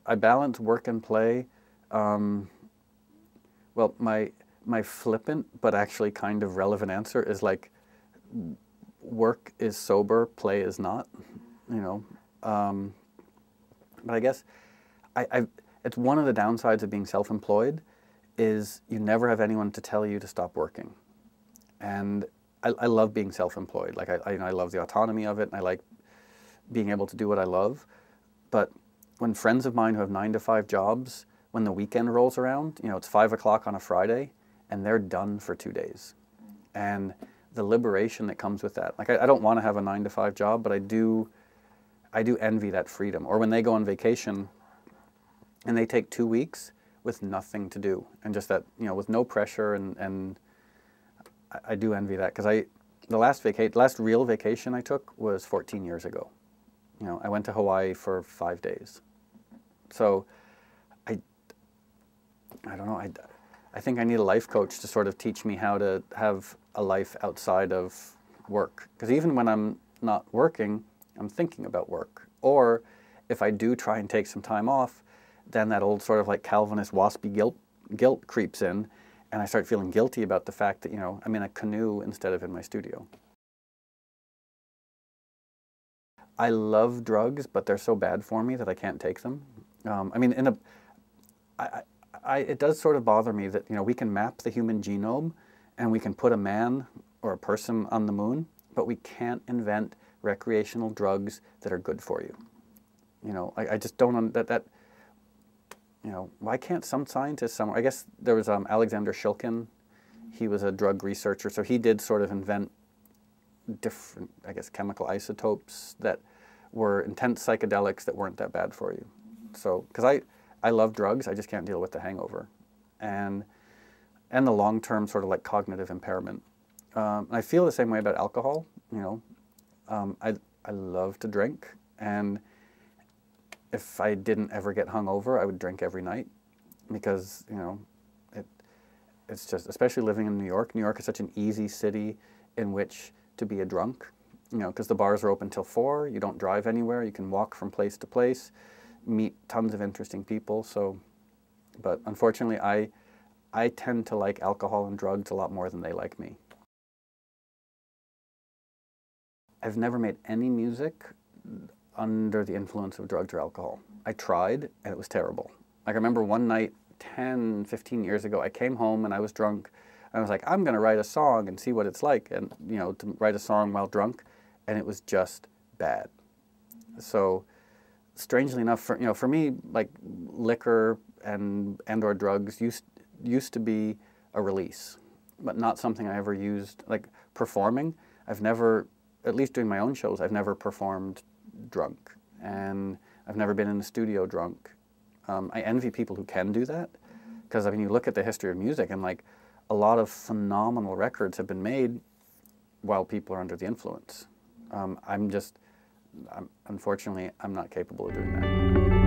I balance work and play. Well, my flippant but actually kind of relevant answer is like, work is sober, play is not. You know, but I guess it's one of the downsides of being self-employed is you never have anyone to tell you to stop working. And I love being self-employed. Like I love the autonomy of it, and I like being able to do what I love. But when friends of mine who have 9-to-5 jobs, when the weekend rolls around, you know, it's 5 o'clock on a Friday, and they're done for 2 days. And the liberation that comes with that. Like I don't want to have a 9-to-5 job, but I do envy that freedom. Or when they go on vacation and they take 2 weeks with nothing to do, and just that, you know, with no pressure, and I do envy that, because the last real vacation I took was 14 years ago. You know, I went to Hawaii for 5 days. So I don't know, I think I need a life coach to sort of teach me how to have a life outside of work. Because even when I'm not working, I'm thinking about work. Or if I do try and take some time off, then that old sort of like Calvinist waspy guilt creeps in, and I start feeling guilty about the fact that, you know, I'm in a canoe instead of in my studio. I love drugs, but they're so bad for me that I can't take them. I mean, it does sort of bother me that, you know, we can map the human genome and we can put a man or a person on the moon, but we can't invent recreational drugs that are good for you. You know, I just don't, you know, why can't some scientists somewhere, I guess there was Alexander Shilkin, he was a drug researcher, so he did sort of invent different, I guess, chemical isotopes that were intense psychedelics that weren't that bad for you. So, because I love drugs, I just can't deal with the hangover and the long-term sort of like cognitive impairment. I feel the same way about alcohol. You know, I love to drink, and if I didn't ever get hungover, I would drink every night, because, you know, it's just, especially living in New York. New York is such an easy city in which to be a drunk, you know, because the bars are open till 4, you don't drive anywhere, you can walk from place to place, meet tons of interesting people. So, but unfortunately, I tend to like alcohol and drugs a lot more than they like me. I've never made any music under the influence of drugs or alcohol. I tried, and it was terrible. Like, I remember one night 10, 15 years ago, I came home and I was drunk. I was like, I'm going to write a song and see what it's like, and, you know, to write a song while drunk, and it was just bad. So, strangely enough, for me, like, liquor and or drugs used to be a release, but not something I ever used. Like, performing, I've never, at least doing my own shows, I've never performed drunk, and I've never been in the studio drunk. I envy people who can do that, because I mean, you look at the history of music, and like a lot of phenomenal records have been made while people are under the influence. Unfortunately, I'm not capable of doing that.